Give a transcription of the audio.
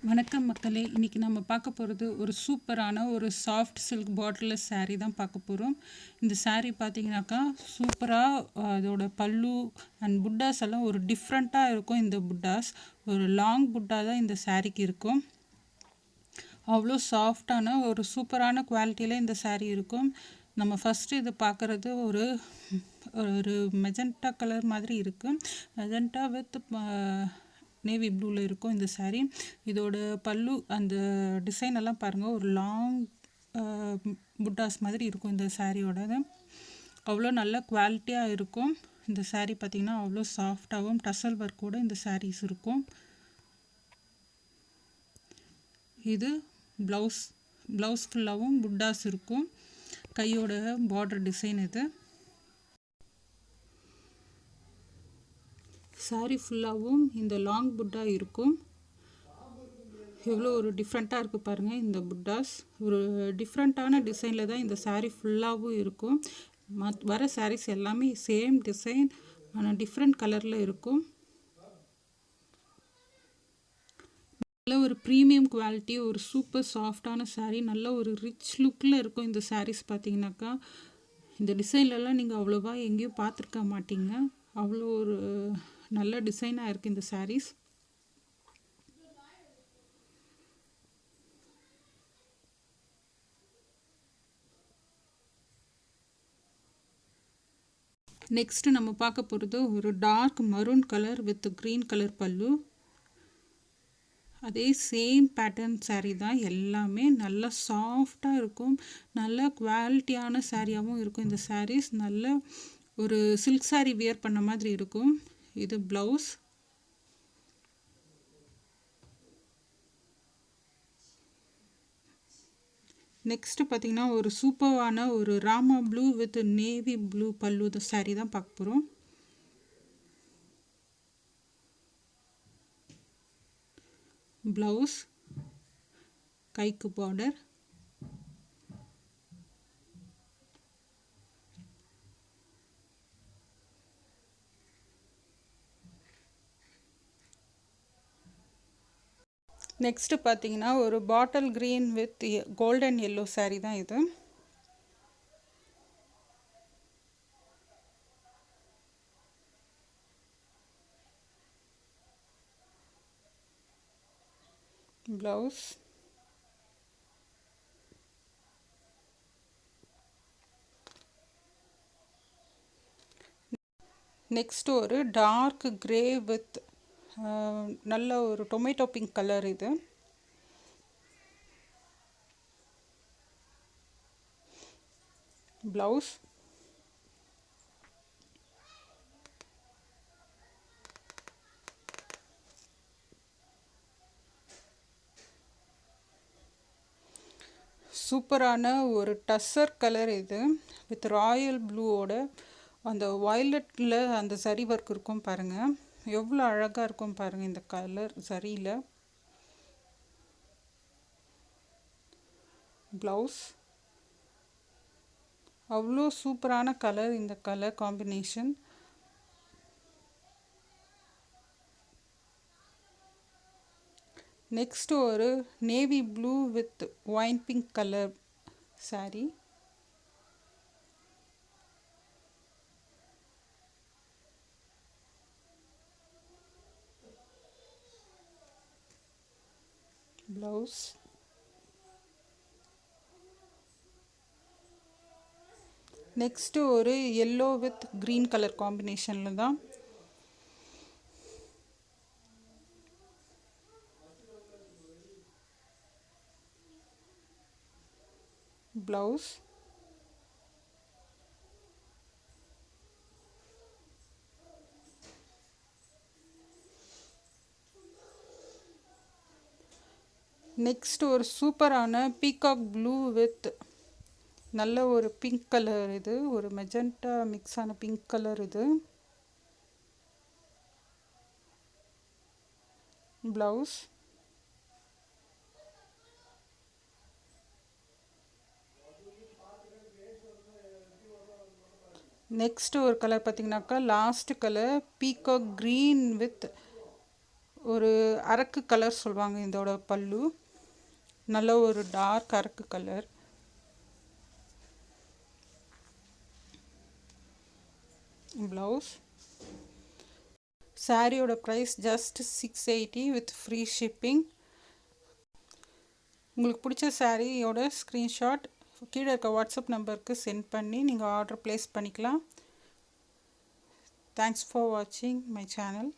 வணக்கம் மக்களே, இன்றைக்கி நம்ம பார்க்க போகிறது ஒரு சூப்பரான ஒரு சாஃப்ட் சில்க் பாட்டில் saree தான் பார்க்க போகிறோம். இந்த saree பார்த்தீங்கன்னாக்கா சூப்பராக அதோட பல்லு அண்ட் புட்டாஸ் எல்லாம் ஒரு டிஃப்ரெண்ட்டாக இருக்கும். இந்த புட்டாஸ் ஒரு லாங் புட்டா தான் இந்த சாரீக்கு இருக்கும். அவ்வளோ சாஃப்டான ஒரு சூப்பரான குவாலிட்டியில் இந்த saree இருக்கும். நம்ம ஃபஸ்ட்டு இது பார்க்குறது ஒரு ஒரு மெஜெண்டா கலர் மாதிரி இருக்குது. மெஜெண்டா வித் நேவி ப்ளூவில் இருக்கும் இந்த saree. இதோட பல்லு அந்த டிசைன் எல்லாம் பாருங்கள், ஒரு லாங் புட்டாஸ் மாதிரி இருக்கும் இந்த சாரியோடது. அவ்வளோ நல்ல குவாலிட்டியாக இருக்கும். இந்த saree பார்த்திங்கன்னா அவ்வளோ சாஃப்டாகவும் டசல் ஒர்க்கோட இந்த sarees இருக்கும். இது ப்ளவுஸ் ஃபுல்லாகவும் புட்டாஸ் இருக்கும். கையோட பார்டர் டிசைன் இது. saree ஃபுல்லாகவும் இந்த லாங் புட்டா இருக்கும். எவ்வளோ ஒரு டிஃப்ரெண்ட்டாக இருக்குது பாருங்கள். இந்த புட்டாஸ் ஒரு டிஃப்ரெண்ட்டான டிசைனில் தான் இந்த saree ஃபுல்லாகவும் இருக்கும். வர sarees எல்லாமே சேம் டிசைன் ஆனால் டிஃப்ரெண்ட் கலரில் இருக்கும். நல்ல ஒரு ப்ரீமியம் குவாலிட்டி, ஒரு சூப்பர் சாஃப்டான saree, நல்ல ஒரு ரிச் லுக்கில் இருக்கும் இந்த sarees. பார்த்தீங்கன்னாக்கா இந்த டிசைன்லலாம் நீங்கள் அவ்வளோவா எங்கேயும் பார்த்துருக்க மாட்டீங்க. அவ்வளோ ஒரு நல்ல டிசைனாக இருக்குது இந்த sarees. நெக்ஸ்ட்டு நம்ம பார்க்க போகிறது ஒரு dark maroon colour with green colour பல்லு. அதே சேம் பேட்டர்ன் saree தான். எல்லாமே நல்லா சாஃப்டாக இருக்கும். நல்ல குவாலிட்டியான சாரியாகவும் இருக்கும் இந்த sarees. நல்ல ஒரு சில்க் saree வியர் பண்ண மாதிரி இருக்கும். இது ப்ளவுஸ். நெக்ஸ்ட்டு பார்த்திங்கன்னா ஒரு சூப்பரான ஒரு Rama blue with navy blue பல்லு saree தான் பார்க்க போகிறோம். ப்ளவுஸ், கைக்கு பார்டர், நெக்ஸ்ட்டு பார்த்தீங்கன்னா ஒரு bottle green with golden yellow saree தான் இது. ப்ளவுஸ், நெக்ஸ்ட்டு ஒரு டார்க் கிரே வித் நல்ல ஒரு டொமேட்டோ பிங்க் கலர் இது. ப்ளவுஸ், சூப்பரான ஒரு டஸ்ஸர் கலர் இது வித் ராயல் ப்ளூவோட அந்த வயலட்டில் அந்த சரி ஒர்க் இருக்கும் பாருங்கள். எவ்வளோ அழகாக இருக்கும் பாருங்கள் இந்த கலர் சரியில். ப்ளவுஸ், அவ்வளோ சூப்பரான கலர் இந்த கலர் காம்பினேஷன். நெக்ஸ்ட் ஒரு navy blue with wine pink colour saree. Blouse, next ஒரு எல்லோ வித் க்ரீன் கலர் காம்பினேஷனில் தான். ப்ளவுஸ், நெக்ஸ்ட் ஒரு சூப்பரான பீகாக் ப்ளூ வித் நல்ல ஒரு பிங்க் கலர் இது, ஒரு மெஜெண்டா மிக்ஸ் ஆன பிங்க் கலர் இது. ப்ளவுஸ், நெக்ஸ்ட் ஒரு கலர் பார்த்தீங்கன்னாக்கா last colour peacock green with ஒரு அரக்கு கலர் சொல்லுவாங்க இதோட பல்லு. நல்ல ஒரு டார்க் அரக்கு கலர். ப்ளவுஸ். சாரியோட price just 680 with free shipping. உங்களுக்கு பிடிச்ச சாரியோட ஸ்க்ரீன்ஷாட் கீழே இருக்க வாட்ஸ்அப் நம்பருக்கு சென்ட் பண்ணி நீங்கள் ஆர்டர் ப்ளேஸ் பண்ணிக்கலாம். தேங்க்ஸ் ஃபார் வாட்சிங் மை சேனல்.